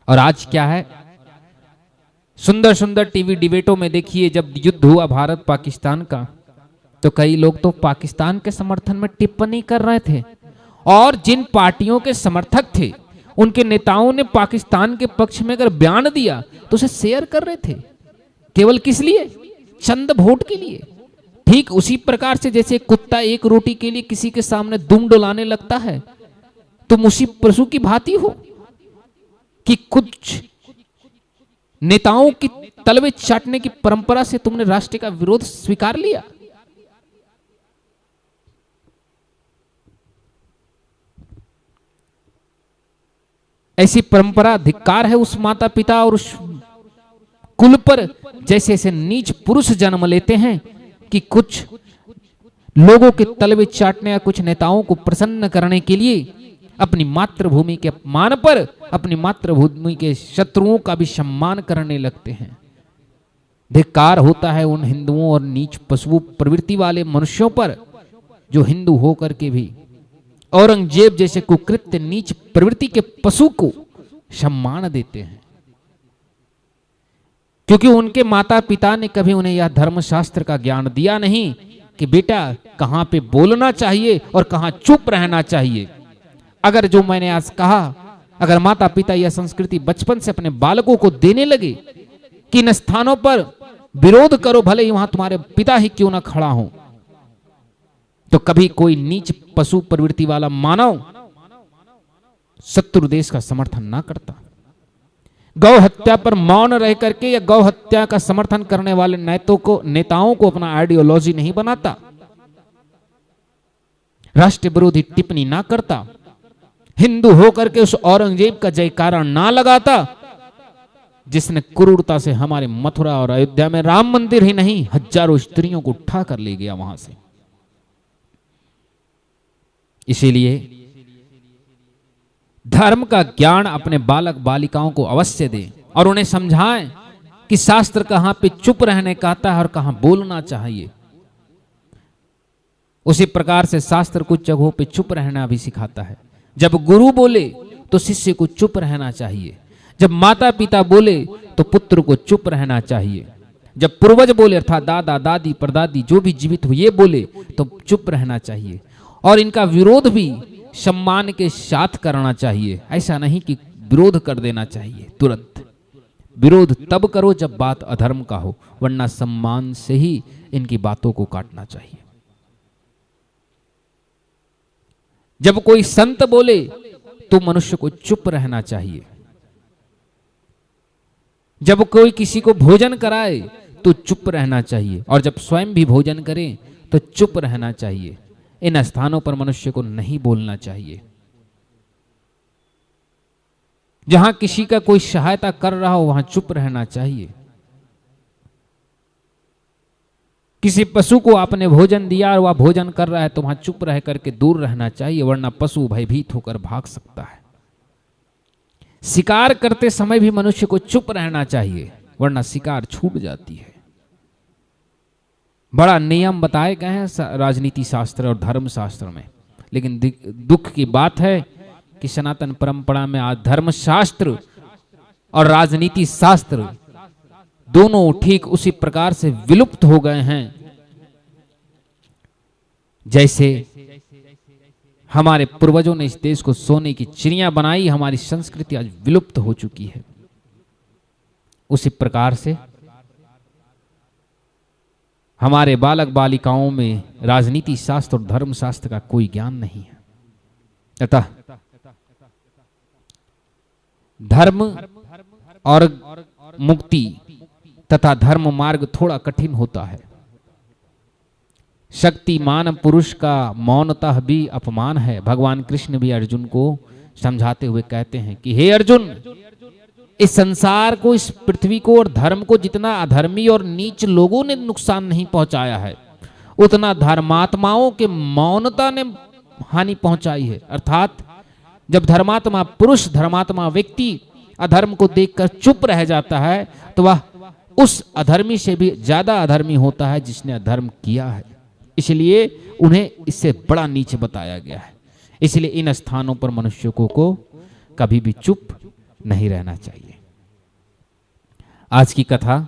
और आज क्या है, सुंदर सुंदर टीवी डिबेटों में देखिए, जब युद्ध हुआ भारत पाकिस्तान का, तो कई लोग तो पाकिस्तान के समर्थन में टिप्पणी कर रहे थे, और जिन पार्टियों के समर्थक थे उनके नेताओं ने पाकिस्तान के पक्ष में अगर बयान दिया तो उसे शेयर कर रहे थे। केवल किस लिए? चंद वोट के लिए। ठीक उसी प्रकार से जैसे कुत्ता एक रोटी के लिए किसी के सामने दुम डुलाने लगता है, तुम उसी पशु की भांति हो कि कुछ नेताओं की तलवे चाटने की परंपरा से तुमने राष्ट्र का विरोध स्वीकार लिया। ऐसी परंपरा धिक्कार है उस माता पिता और उस कुल पर, जैसे ऐसे नीच पुरुष जन्म लेते हैं कि कुछ लोगों के तलवे चाटने या कुछ नेताओं को प्रसन्न करने के लिए अपनी मातृभूमि के अपमान पर अपनी मातृभूमि के शत्रुओं का भी सम्मान करने लगते हैं। धिक्कार होता है उन हिंदुओं और नीच पशु प्रवृत्ति वाले मनुष्यों पर जो हिंदू होकर के भी औरंगजेब जैसे कुकृत्य नीच प्रवृत्ति के पशु को सम्मान देते हैं, क्योंकि उनके माता पिता ने कभी उन्हें यह धर्मशास्त्र का ज्ञान दिया नहीं कि बेटा कहां पे बोलना चाहिए और कहां चुप रहना चाहिए। अगर जो मैंने आज कहा, अगर माता पिता यह संस्कृति बचपन से अपने बालकों को देने लगे कि इन स्थानों पर विरोध करो, भले ही वहां तुम्हारे पिता ही क्यों ना खड़ा हो, तो कभी कोई नीच पशु प्रवृत्ति वाला मानव शत्रु देश का समर्थन ना करता। गौ हत्या पर मौन रह करके या गौ हत्या का समर्थन करने वाले नेताओं को अपना आइडियोलॉजी नहीं बनाता, राष्ट्र विरोधी टिप्पणी ना करता, हिंदू होकर के उस औरंगजेब का जयकारा ना लगाता जिसने क्रूरता से हमारे मथुरा और अयोध्या में राम मंदिर ही नहीं हजारों स्त्रियों को उठा कर ले गया वहां से। इसीलिए धर्म का ज्ञान अपने बालक बालिकाओं को अवश्य दें और उन्हें समझाएं कि शास्त्र कहां पे चुप रहने कहता है और कहां बोलना चाहिए। उसी प्रकार से शास्त्र कुछ जगहों पे चुप रहना भी सिखाता है। जब गुरु बोले तो शिष्य को चुप रहना चाहिए, जब माता पिता बोले तो पुत्र को चुप रहना चाहिए, जब पूर्वज बोले अर्थात दादा दादी परदादी जो भी जीवित हुए बोले तो चुप रहना चाहिए, और इनका विरोध भी सम्मान के साथ करना चाहिए। ऐसा नहीं कि विरोध कर देना चाहिए तुरंत। विरोध तब करो जब बात अधर्म का हो, वरना सम्मान से ही इनकी बातों को काटना चाहिए। जब कोई संत बोले तो मनुष्य को चुप रहना चाहिए, जब कोई किसी को भोजन कराए तो चुप रहना चाहिए, और जब स्वयं भी भोजन करें तो चुप रहना चाहिए। इन स्थानों पर मनुष्य को नहीं बोलना चाहिए। जहां किसी का कोई सहायता कर रहा हो वहां चुप रहना चाहिए। किसी पशु को आपने भोजन दिया और वह भोजन कर रहा है तो वहां चुप रह करके दूर रहना चाहिए, वरना पशु भयभीत होकर भाग सकता है। शिकार करते समय भी मनुष्य को चुप रहना चाहिए, वरना शिकार छूट जाती है। बड़ा नियम बताए गए हैं राजनीति शास्त्र और धर्म शास्त्र में, लेकिन दुख की बात है कि सनातन परंपरा में आज धर्म शास्त्र और राजनीति शास्त्र दोनों ठीक उसी प्रकार से विलुप्त हो गए हैं जैसे हमारे पूर्वजों ने इस देश को सोने की चिड़िया बनाई। हमारी संस्कृति आज विलुप्त हो चुकी है। उसी प्रकार से हमारे बालक बालिकाओं में राजनीति शास्त्र और धर्म शास्त्र का कोई ज्ञान नहीं है। अतः धर्म और मुक्ति तथा धर्म मार्ग थोड़ा कठिन होता है। शक्तिमान पुरुष का मौनतः भी अपमान है। भगवान कृष्ण भी अर्जुन को समझाते हुए कहते हैं कि हे अर्जुन, इस संसार को, इस पृथ्वी को और धर्म को जितना अधर्मी और नीच लोगों ने नुकसान नहीं पहुंचाया है, उतना धर्मात्माओं के मौनता ने हानि पहुंचाई है। अर्थात जब धर्मात्मा पुरुष, धर्मात्मा व्यक्ति अधर्म को देखकर चुप रह जाता है तो वह उस अधर्मी से भी ज्यादा अधर्मी होता है जिसने अधर्म किया है। इसलिए उन्हें इससे बड़ा नीच बताया गया है। इसलिए इन स्थानों पर मनुष्यों को कभी भी चुप नहीं रहना चाहिए। आज की कथा